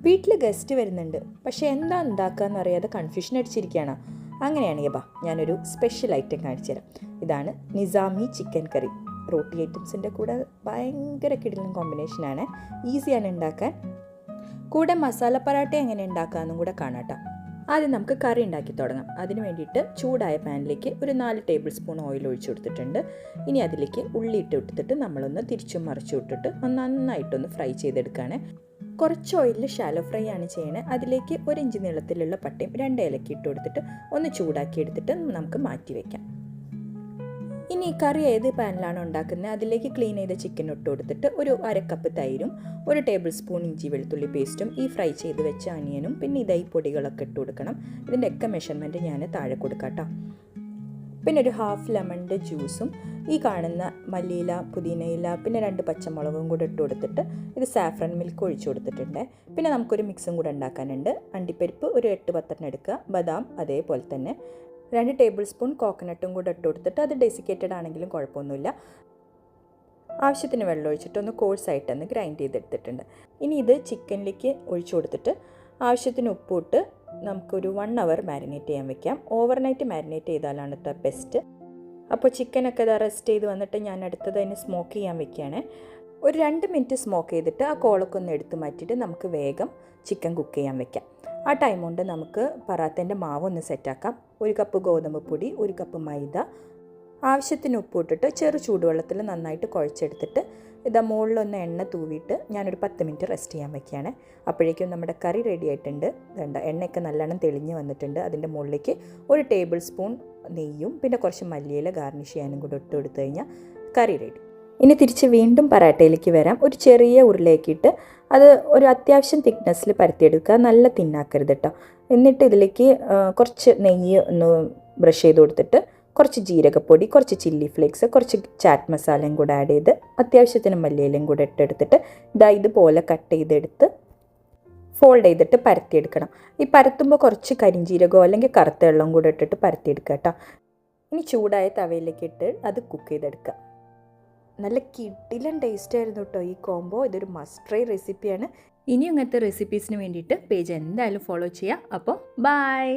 വീട്ടിൽ ഗസ്റ്റ് വരുന്നുണ്ട്, പക്ഷേ എന്താ ഉണ്ടാക്കുകയെന്ന് അറിയാതെ കൺഫ്യൂഷൻ അടിച്ചിരിക്കുകയാണ്. അങ്ങനെയാണെങ്കിൽ ഞാനൊരു സ്പെഷ്യൽ ഐറ്റം കാണിച്ചു തരാം. ഇതാണ് നിസാമി ചിക്കൻ കറി. റോട്ടി ഐറ്റംസിൻ്റെ കൂടെ ഭയങ്കര കിടിലൻ കോമ്പിനേഷനാണ്. ഈസിയാണ് ഉണ്ടാക്കാൻ. കൂടെ മസാല പറാട്ട എങ്ങനെ ഉണ്ടാക്കാമെന്നും കൂടെ കാണാട്ടോ. ആദ്യം നമുക്ക് കറി ഉണ്ടാക്കി തുടങ്ങാം. അതിന് വേണ്ടിയിട്ട് ചൂടായ പാനിലേക്ക് ഒരു 4 ടേബിൾ സ്പൂൺ ഓയിൽ ഒഴിച്ചു കൊടുത്തിട്ടുണ്ട്. ഇനി അതിലേക്ക് ഉള്ളി ഇട്ട് കൊടുത്തിട്ട് നമ്മളൊന്ന് തിരിച്ചും മറിച്ചു വിട്ടിട്ട് നന്നായിട്ടൊന്ന് ഫ്രൈ ചെയ്തെടുക്കുകയാണ്. കുറച്ച് ഓയിലിൽ ഷാലോ ഫ്രൈ ആണ് ചെയ്യണത്. അതിലേക്ക് 1 ഇഞ്ച് നീളത്തിലുള്ള പട്ടയും 2 ഏലക്ക ഇട്ട് കൊടുത്തിട്ട് ഒന്ന് ചൂടാക്കി എടുത്തിട്ട് നമുക്ക് മാറ്റി വയ്ക്കാം. ഇനി ഈ കറി ഏത് പാനിലാണോ ഉണ്ടാക്കുന്നത് അതിലേക്ക് ക്ലീൻ ചെയ്ത ചിക്കൻ ഇട്ട് കൊടുത്തിട്ട് ഒരു 1/2 കപ്പ് തൈരും 1 ടേബിൾ സ്പൂൺ ഇഞ്ചി വെളുത്തുള്ളി പേസ്റ്റും ഈ ഫ്രൈ ചെയ്ത് വെച്ച അനിയനും പിന്നെ ഇതായി പൊടികളൊക്കെ ഇട്ട് കൊടുക്കണം. ഇതിൻ്റെയൊക്കെ മെഷർമെൻറ്റ് ഞാൻ താഴെ കൊടുക്കാം കേട്ടോ. പിന്നെ ഒരു ഹാഫ് ലെമണിൻ്റെ ജ്യൂസും ഈ കാണുന്ന മല്ലിയില പുതിനയില പിന്നെ 2 പച്ചമുളകും കൂടെ ഇട്ട് കൊടുത്തിട്ട് ഇത് സാഫ്രൻ മിൽക്ക് ഒഴിച്ചു കൊടുത്തിട്ടുണ്ട്. പിന്നെ നമുക്കൊരു മിക്സും കൂടെ ഉണ്ടാക്കാനുണ്ട്. അണ്ടിപ്പരിപ്പ് ഒരു 8-10 എടുക്കുക, ബദാം അതേപോലെ തന്നെ 2 ടേബിൾ സ്പൂൺ കോക്കനട്ടും കൂടെ ഇട്ട് കൊടുത്തിട്ട് അത് ഡെസിക്കേറ്റഡ് ആണെങ്കിലും കുഴപ്പമൊന്നുമില്ല. ആവശ്യത്തിന് വെള്ളം ഒഴിച്ചിട്ട് ഒന്ന് കോഴ്സായിട്ടൊന്ന് ഗ്രൈൻഡ് ചെയ്തെടുത്തിട്ടുണ്ട്. ഇനി ഇത് ചിക്കനിലേക്ക് ഒഴിച്ചു കൊടുത്തിട്ട് ആവശ്യത്തിന് ഉപ്പിട്ട് നമുക്കൊരു 1 അവർ മാരിനേറ്റ് ചെയ്യാൻ വെക്കാം. ഓവർനൈറ്റ് മാരിനേറ്റ് ചെയ്താലാണ് കേട്ടോ ബെസ്റ്റ്. അപ്പോൾ ചിക്കനൊക്കെ ഇത് റെസ്റ്റ് ചെയ്ത് വന്നിട്ട് ഞാൻ അടുത്തത് അതിന് സ്മോക്ക് ചെയ്യാൻ വെക്കുകയാണ്. ഒരു 2 മിനിറ്റ് സ്മോക്ക് ചെയ്തിട്ട് ആ കോളൊക്കെ ഒന്ന് എടുത്ത് മാറ്റിയിട്ട് നമുക്ക് വേഗം ചിക്കൻ കുക്ക് ചെയ്യാൻ വെക്കാം. ആ ടൈം കൊണ്ട് നമുക്ക് പറാത്തേൻ്റെ മാവ് ഒന്ന് സെറ്റാക്കാം. 1 കപ്പ് ഗോതമ്പ് പൊടി, 1 കപ്പ് മൈദ, ആവശ്യത്തിന് ഉപ്പ് ഇട്ടിട്ട് ചെറു ചൂടുവെള്ളത്തിൽ നന്നായിട്ട് കുഴച്ചെടുത്തിട്ട് ഇതാ മുകളിലൊന്ന് എണ്ണ തൂവിയിട്ട് ഞാനൊരു 10 മിനിറ്റ് റെസ്റ്റ് ചെയ്യാൻ വെക്കുകയാണ്. അപ്പോഴേക്കും നമ്മുടെ കറി റെഡി ആയിട്ടുണ്ട്. വേണ്ട എണ്ണയൊക്കെ നല്ലോണം തെളിഞ്ഞ് വന്നിട്ടുണ്ട്. അതിൻ്റെ മുകളിലേക്ക് 1 ടേബിൾ സ്പൂൺ നെയ്യും പിന്നെ കുറച്ച് മല്ലിയില ഗാർണിഷ് ചെയ്യാനും കൂടെ ഇട്ട് കൊടുത്തു കഴിഞ്ഞാൽ കറി റെഡി. ഇനി തിരിച്ച് വീണ്ടും പറാട്ടയിലേക്ക് വരാം. ഒരു ചെറിയ ഉരുളയാക്കിയിട്ട് അത് ഒരു അത്യാവശ്യം തിക്നെസ്സിൽ പരത്തിയെടുക്കുക, നല്ല തിന്നാക്കരുത് കേട്ടോ. എന്നിട്ട് ഇതിലേക്ക് കുറച്ച് നെയ്യ് ഒന്ന് ബ്രഷ് ചെയ്ത് കൊടുത്തിട്ട് കുറച്ച് ജീരകപ്പൊടി, കുറച്ച് ചില്ലി ഫ്ലേക്സ്, കുറച്ച് ചാറ്റ് മസാലയും കൂടെ ആഡ് ചെയ്ത് അത്യാവശ്യത്തിന് മല്ലിയിലയും കൂടെ ഇട്ടെടുത്തിട്ട് ഇതുപോലെ കട്ട് ചെയ്തെടുത്ത് ഫോൾഡ് ചെയ്തിട്ട് പരത്തിയെടുക്കണം. ഈ പരത്തുമ്പോൾ കുറച്ച് കരിഞ്ചീരകമോ അല്ലെങ്കിൽ കറുത്ത വെള്ളം കൂടെ ഇട്ടിട്ട് പരത്തിയെടുക്കുക കേട്ടോ. ഇനി ചൂടായ തവയിലേക്ക് ഇട്ട് അത് കുക്ക് ചെയ്തെടുക്കുക. നല്ല കിടിലൻ ടേസ്റ്റ് ആയിരുന്നു കേട്ടോ ഈ കോംബോ. ഇതൊരു മസ്റ്റ് ട്രൈ റെസിപ്പിയാണ്. ഇനിയും ഇങ്ങനത്തെ റെസിപ്പീസിന് വേണ്ടിയിട്ട് പേജ് എന്തായാലും ഫോളോ ചെയ്യുക. അപ്പോൾ ബൈ.